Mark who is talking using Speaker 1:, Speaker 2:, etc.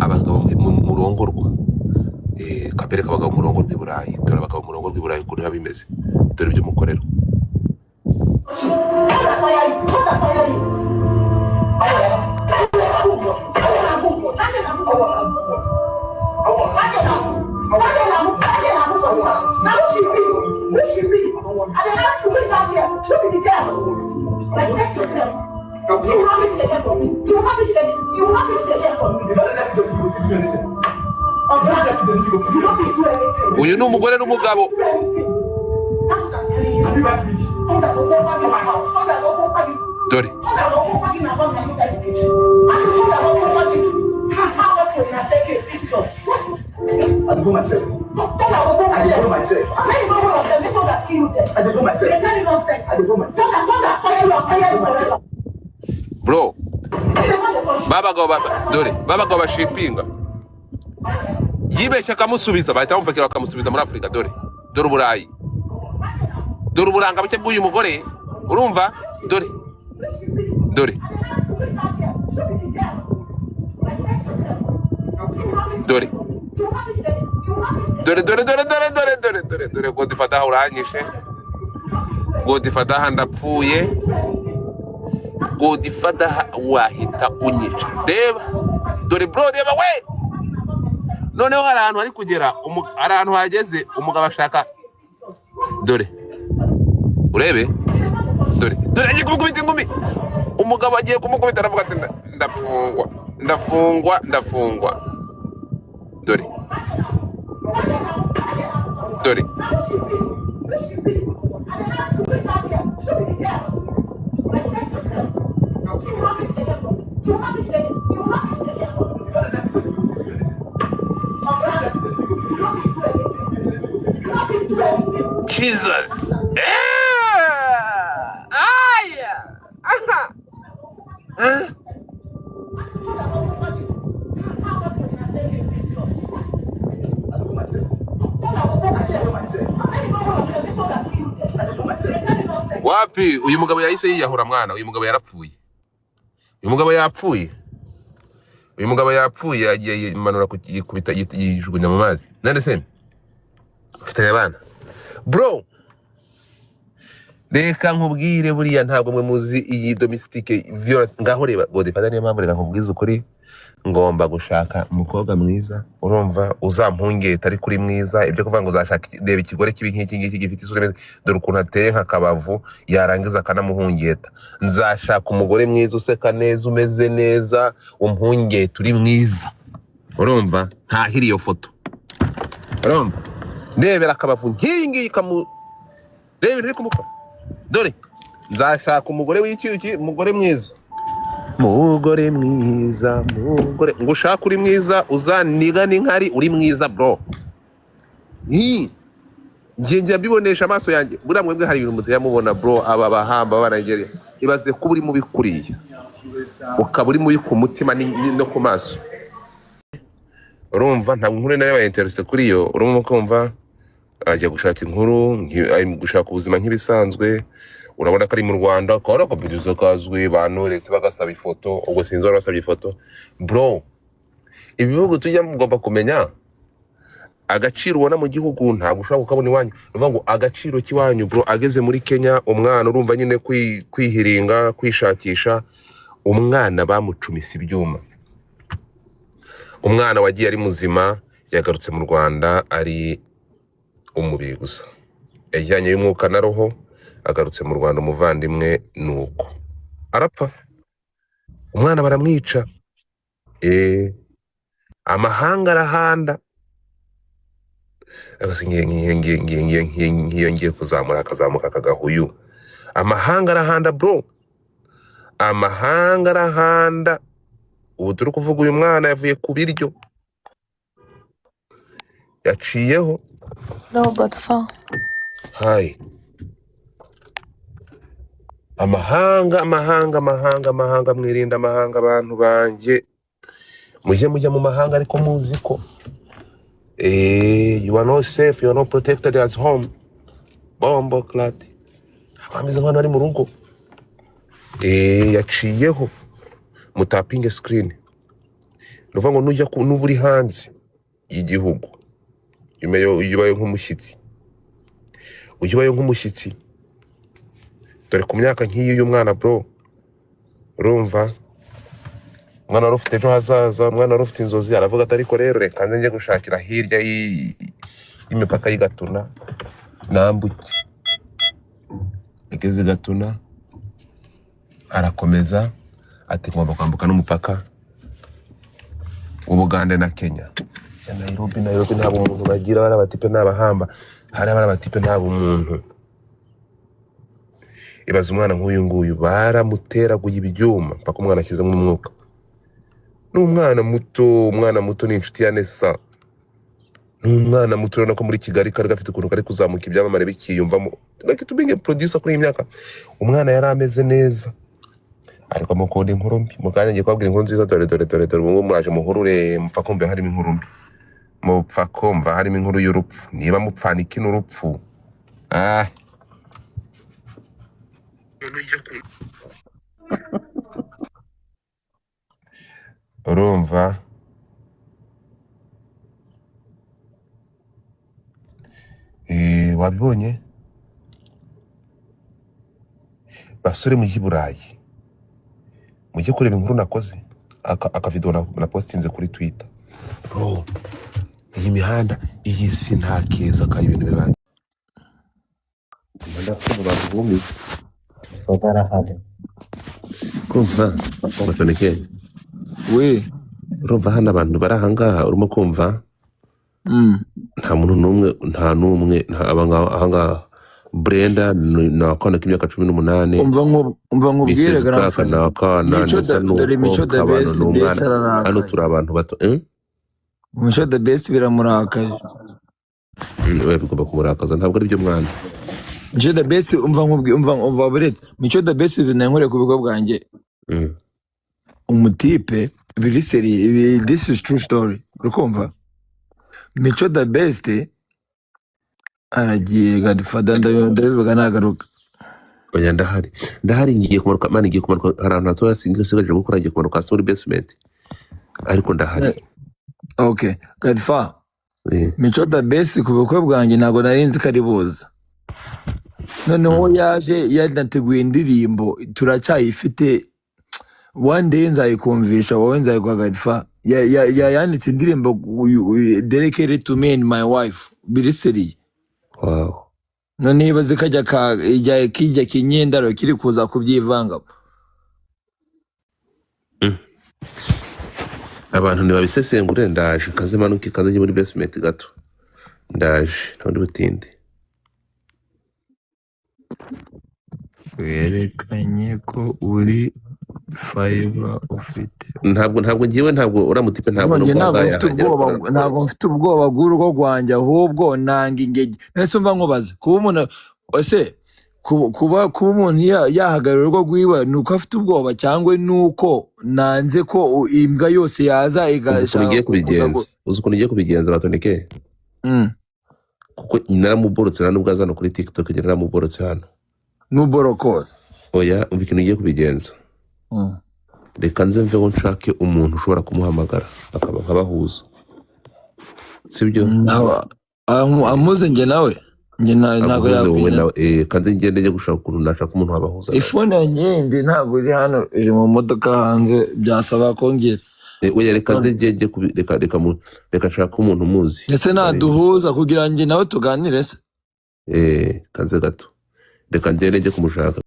Speaker 1: abagabo mu rongorwa kapere kabagabo mu rongorwa i Burayi dore abagabo mu rongorwa i Burayi ukuntu biba bimeze dore ibyo mukorera uyu ni umugore n'umugabo dore bro babagabo bashipinga yibeshya akamusubiza bahita bamupakira bakamusubiza muri Afurika dore Uburayi dore uburanga buke bw'uyu mugore urumva dore dore Godfather uranyishe Godfather ndapfuye Godfather wahita unyica deba dore bro deba we noneho hari ahantu hari kugera ahantu hageze umugabo ashaka dore urebe dore agiye kumukubita ingumi umugabo agiye kumukubita aravuga ati ndafungwa dore Jesus. Wapi uyu mugabo yahise yiyahura mwana uyu mugabo yarapfuye uyu mugabo yapfuye yagiye imanura kubita yijugunya mu mazi nande se ufite abana bro reka nkubwire buriya ntabwo mwe muzi iyi domestique violence ngaho reba Godfather niyo mpamvu reka nkubwize ukuri ngomba gushaka umukobwa mwiza urumva uzampungeta ari kuri mwiza ibyo kuvuga ngo uzashaka reba ikigore kibi nk'iki ngiki gifite isura dore ukuntu ateye nk'akabavu yarangiza akanamuhungeta nzashaka umugore mwiza useka neza umeze neza umpungeta uri mwiza urumva ntahiri iyo foto urumva ndebera akabavu nk'iyi ngiyi reba iri kumukora dore nzashaka umugore w'icyuki umugore mwiza mugore ngo ushaka uri mwiza uzaniga n'inkari uri mwiza bro njye mbibonesha amaso yanjye buriya mwebwe hari ibintu mutayamubona bro aba bahamba b'Abanigeria ibaze kuba uri mubi kuriya ukaba uri mubi ku mutima no ku maso urumva ntabwo inkuru nayo interest kuri yo urumva kumva ajya gushaka inkuru gushaka ubuzima nk'ibisanzwe urabona ko ari mu Rwanda ko arakopidizo kazwe banurese bagasaba ifoto ubwo sinzo basabye ifoto bro ibihugu tujya mugomba kumenya agaciro ubona mu gihugu ntabwo ushaka ukabona iwanyu uvuga ngo agaciro kiwanyu bro ageze muri Kenya umwana urumva nyine kwihiringa kwishakisha umwana bamucumisa ibyuma umwana wagiye ari muzima yagarutse mu Rwanda ari umubiri gusa ejyanye y'umwuka na roho agarutse mu Rwanda umuvandimwe nuko arapfa umwana baramwica amahanga arahanda ngiye kuzamura akazamuka akagahuyu amahanga arahanda bro amahanga arahanda ubu turi kuvuga uyu mwana yavuye ku biryo yaciyeho
Speaker 2: No, Godfather.
Speaker 1: Hi. Amahanga mwirinda amahanga abantu banje mujya mu mahanga ariko muzi ko you are not safe, you are not protected at home. Bombo clat abamize nk'abantu bari mu rugo yaciyeho mutapinge screen nuvuga ngo nuba uri hanze y'igihugu ubaye nk'umushyitsi dore ku myaka nk'iyi y'umwana bro, urumva umwana wari ufite ejo hazaza, umwana wari ufite inzozi, aravuga ati ariko rero reka nze njye gushakira hirya y'imipaka y'Igatuna nambuke. Igeze Gatuna arakomeza ati ngomba kwambuka n'umupaka w'Ubugande na Kenya. Nairobi ntabwo umuntu bagira, bari abatipe n'abahamba, hari abari abatipe ntabwo umuntu. Ibaza umwana nk'uyu nguyu baramuteraguye ibyuma mpaka umwana ashyizemo umwuka. N'umwana muto ni inshuti ya Nessa. N'umwana muto urabona ko muri Kigali kari gafite ukuntu kari kuzamuka ibyamamare bikiyumvamo. Like to being a producer kuri iyi myaka. Umwana yari ameze neza. Ariko mukunda inkuru mbi. Mukanya ngiye kubabwira inkuru nziza, dore ubu muraje muhurure mupfa kumva harimo inkuru mbi. Mupfa kumva harimo inkuru y'urupfu. Niba mupfana iki n'urupfu? Urumva wabibonye basore mujyi Burayi, mujye kureba inkuru nakoze aka video na postinze kuri Twitter bro. Iyi mihanda iyi si nta keza ka ibintu birane ndakuvuga bumwe
Speaker 2: Sogarahari.
Speaker 1: kumva batoneke.
Speaker 3: We.
Speaker 1: Urumva hano abantu bari ahangaha urimo kumva nta muntu n'umwe ahangaha Brenda na akana k'imyaka 18
Speaker 3: umva nkubwire
Speaker 1: Grandfather na akana ndetse
Speaker 3: Mico the best
Speaker 1: hano turi abantu bato
Speaker 3: Mico the best biramurakaje.
Speaker 1: we bigomba kumurakaza, ntabwo ari byo mwana.
Speaker 3: Mico the best umva buretse Mico the best binankoreye ku bigo bwanjye. Umutipe biri seri, this is true story. Urukumva Mico the best aragiye Godfather ndabivuga nagaruka.
Speaker 1: Oya ndahari ngiye kumanuka, mani ngiye kumanuka ahantu hatoya singiye gukora, ngiye kumanuka muri basement ariko ndahari.
Speaker 3: Okay, Godfather Mico the best ku bukwe bwanjye ntago narinzi ko ari buza. Noneho yaje yanateguye indirimbo turacyayifite, one day nzayikumvisha wowe nzayiguha Godfather. Yanditse indirimbo dedicated to me and my wife biri seri.
Speaker 1: Wow.
Speaker 3: None ibaze kijya kinyendaro kiri kuza kubyivanga.
Speaker 1: Abantu ntibabisesengure, ndaje kaze manuke kaze muri basement gato, ndaje ntabwo butinde.
Speaker 3: Werekanye ko uri fiber ufite.
Speaker 1: Ntabwo ngiwe uramutipe ntabwo
Speaker 3: mfite ubwoba bw'urugo rwanjye, ahubwo nanga ingege. Nese umva nkubaza kuba umuntu kuba umuntu yahagarara urugo rwiwe nuko afite ubwoba cyangwa nuko nanze ko imbwa yose yaza igashaka
Speaker 1: uzi ukuntu ngiye kubigenza batoneke. Kuko naramuborotse nubwo azana kuri TikTok naramuborotse hano
Speaker 3: n'uborokoza.
Speaker 1: Oya umva ikintu ngiye kubigenza. Reka nze mveho nshake umuntu ushobora kumuhamagara akabahuza, sibyo?
Speaker 3: Amuze njye nawe ntabwo
Speaker 1: yakwiye kandi ngende njye gushaka ukuntu nashaka umuntu wabahuza.
Speaker 3: Ifone yanjye ntabwo iri hano, iri mu modoka hanze, byasaba kongera.
Speaker 1: Oya reka nze njye reka nshaka umuntu umuzi
Speaker 3: ese naduhuza kugira ngo nawe tuganire se.
Speaker 1: Kanze gato reka ngende njye kumushaka.